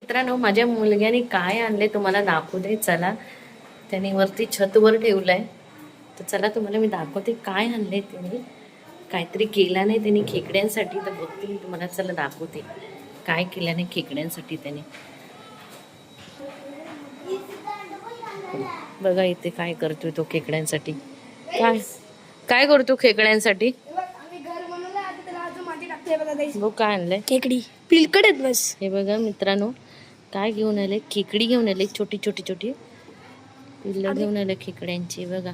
मित्रांनो, माझ्या मुलग्याने काय आणले तुम्हाला दाखवते. चला, त्याने वरती छतवर ठेवलंय, तर चला तुम्हाला मी दाखवते काय आणले त्याने. काहीतरी केला नाही त्याने खेकड्यांसाठी, तर बघते मी तुम्हाला. चला दाखवते काय केल्याने खेकड्यांसाठी त्याने. बघा इथे काय करतोय तो खेकड्यांसाठी. काय काय करतो खेकड्यांसाठी? बघ काय आणलंय. खेकडी पिलकड आहेत बस. हे बघा मित्रांनो, काय घेऊन आले. खेकडी घेऊन आले, छोटी छोटी छोटी पिल्लं घेऊन आले खेकड्यांची. बघा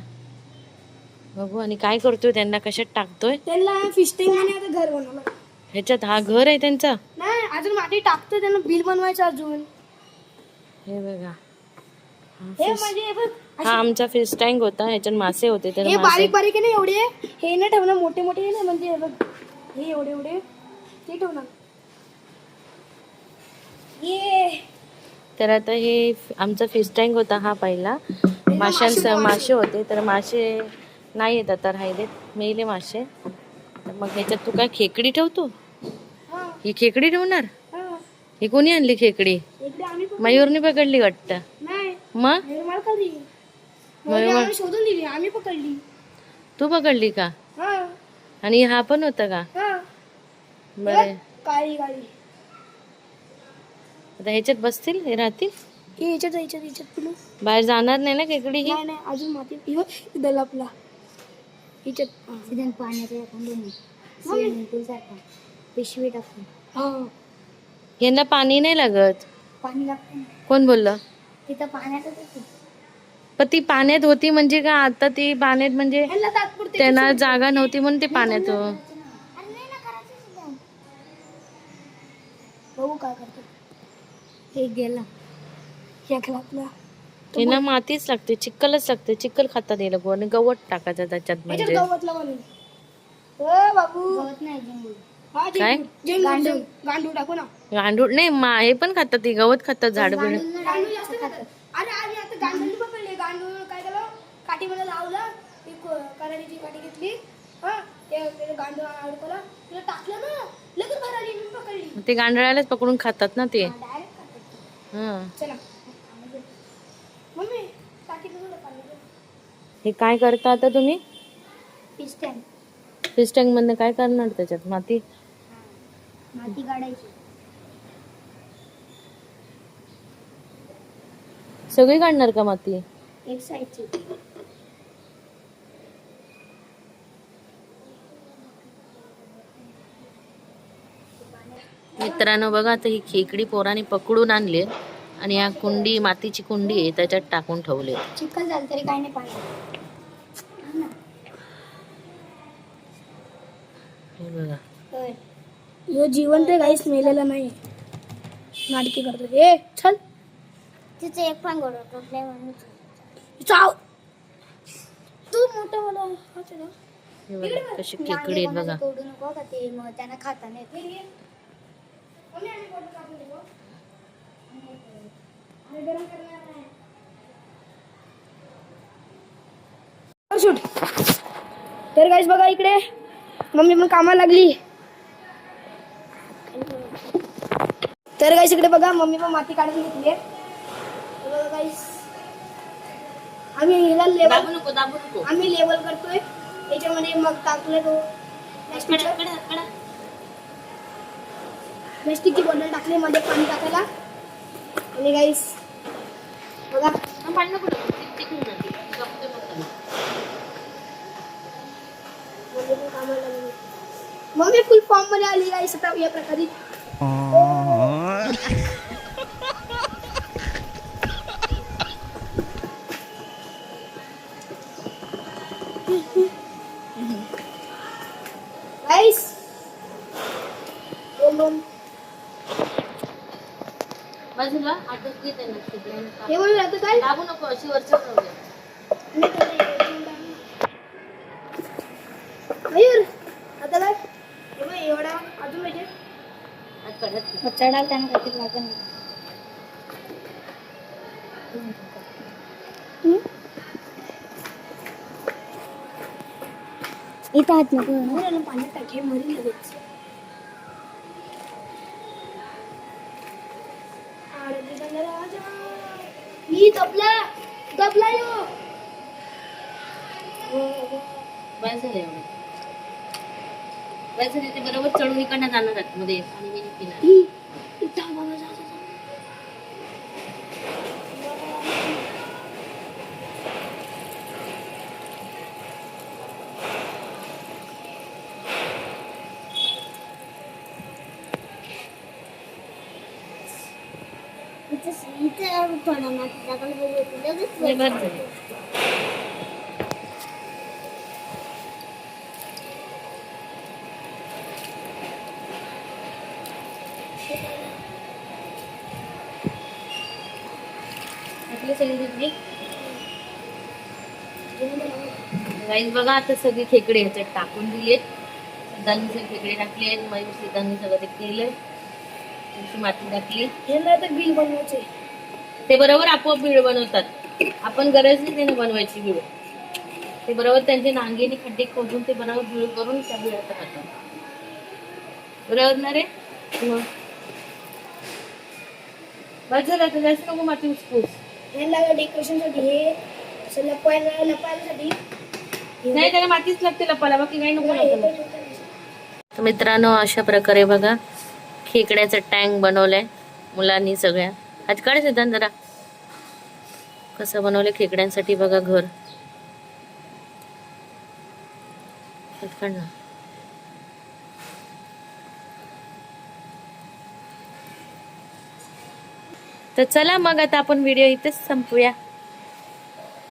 बघू. आणि काय करतोय त्यांना, कशात टाकतोय? त्यांना फिश टँक आणि आता घर बनवलं. ह्याच्यात हा घर आहे त्यांचा. नाही, अजून माती टाकतोय, त्यांना बिल बनवायचं अजून. हे बघा, हे म्हणजे हे बघ, हा आमचा फिश टँक होता, ह्याच्यात मासे होते. तर हे मासे बारीक बारीक आहे ना एवढे, हे नाही ठेवणार, मोठे मोठे आहे ना, म्हणजे हे बघ, हे एवढे एवढे ते ठेवणार. ये तर आता हे आमचा फिश टँक होता हा पहिला. माशांचे मासे होते, तर मासे नाही येत आता, राहिलेत, मेले मासे. तर मग ह्याच्यात तू काय खेकडी ठेवतो? हा ही खेकडी ठेवणार? हा. ही कोणी आणली खेकडी? इकडे आम्ही मयूरने पकडली वाटतं. नाही, मग हे मला खाल्ली. मयूर आम्ही शोधून दिली, आम्ही पकडली. तू पकडली का? हा आणि हा पण होता का? हा. बरे, काळी काळी. आता ह्याच्यात बसतील, हे राहतील, हे याच्यात पिलू. बाहेर जाणार नाही ना खेकडी ही? नाही नाही, अजून माती इथं आपला याच्यात पिशवी टाकून हा. यांना पाणी नाही लागत. पाणी लागतं ना. कोण बोललं? तिथं पाण्यातच होती. पण ती पाण्यात होती म्हणजे का? आता ती पाण्यात म्हणजे ह्याला तात्पुरते त्यांना जागा नव्हती म्हणून ते पाण्यात हो. आणि नाही ना करायचं सुद्धा. बघू काय करतो. हे गेला. हे आपला यांना मातीच लागते, चिक्कलच लागते. चिक्कल खातात हे लोक. आणि गवत टाकायचं त्याच्यात म्हणजे. याच्यात गवत लावून. ओ बाबू, गवत नाही जंगल. हा काय? गांडूळ टाकू ना. गांडूळ नाही, हे पण खातात, ती गवत खातात, झाड बिड. गांडूळ जास्त खातात. अरे आधी आता गांडूळ पकडले. गांडूळ काय केलं, काठीमध्ये लावलं, ती कराडीची काठी घेतली, हा ते गांडूळ अडकवलं, तिला टाकलं ना, लगेच भरारी मी पकडली. ते गांडळालाच पकडून खातात ना ते. डायरेक्ट खातात. हा. चला मम्मी, काठीत थोडं पाणी दे. हे काय करता आता तुम्ही? Fish tank. फिश टँक मधनं काय करणार? त्याच्यात माती. माती काढायची. सगळी काढणार का माती? एक साईडची. मित्रांनो बघा, आता ही खेकडी पोराने पकडून आणली आणि या कुंडी, मातीची कुंडी आहे, त्याच्यात टाकून ठेवले. चिखल झालं तरी काही नाही पाणी. हे बघा, होय. यो जिवंत गाईस, मेलेला नाही. नाटकी करतो. ए चल, तिचं एक पण गोड होतं म्हणून. चाव. तू मोठं बोला. हा चला. हे बघा कशी खेकडी आहेत बघा. तोडू नको का, ते मग त्यांना खाता नाही. मम्मी, आम्ही बोट कापून देऊ. आम्ही गरम करणार नाही. शूट. तर गाईस बघा इकडे, मम्मी पण कामाला लागली. तर गाईस इकडे बघा, मम्मी पण माती काढून घेतली आहे. बघा गाईस, आम्ही ह्याला लेवल, आम्ही लेवल करतोय. याच्यामध्ये मग टाकलं तो प्लास्टिकची बॉटल टाकली मध्ये पाणी टाकायला. आणि गाईस बघा, मम्मी फुल फॉर्म मध्ये आली गाईस आता या प्रकारे. गाईस बाजूला आटक घे त्यांना खेकड्यांना. हे म्हणून राहतं काय. दाबू नको, अशी वरच्या मयूर आता काय हे बघ, एवढा अजून पाहिजे. चढायला त्यांना काहीतरी लागत नाही. इथं हात नको. पाण्यात टाके मरी लगेच. आरती राजा ही दबला यो बस झालं एवढं. बस झालं, ते बरोबर चढून इकडनं जाणार आतमध्ये आणि मी पिणार. ही इथं बाबा जा इथं थोडा माती टाकायला पाहिजे होती. लगेच लय बस झालं. आपली सगळी घेतली. गाईस बघा, आता सगळे खेकडे ह्याच्यात टाकून दिलेत. सिद्धांनी सगळे खेकडे टाकले आहेत. मयूर सिद्धांनी सगळं ते केलंय. थोडीशी माती टाकली. यांना तर बिल बनवायचे ते बरोबर आपोआप बीळ बनवतात. आपण गरज नाही त्यांना बनवायची बीळ. ते बरोबर त्यांचे नांगेने खड्डे खोदून ते बरोबर बीळ करून त्या बिळात राहतात. बरोबर ना रे? मग बस झालं, आता जास्त नको माती उचपूस. यांना डेकोरेशन साठी हे असं लपायसाठी नाही, त्याला मातीच लागते लपायला, बाकी काही नको लागतं. तर मित्रांनो, अशा प्रकारे बघा खेकड्याचं टँक बनवलंय मुलांनी सगळ्या. आज काढायचं सिद्धांत जरा कसं बनवलंय खेकड्यांसाठी बघा घर. काढ ना. तर चला मग आता आपण व्हिडिओ इथेच संपूया.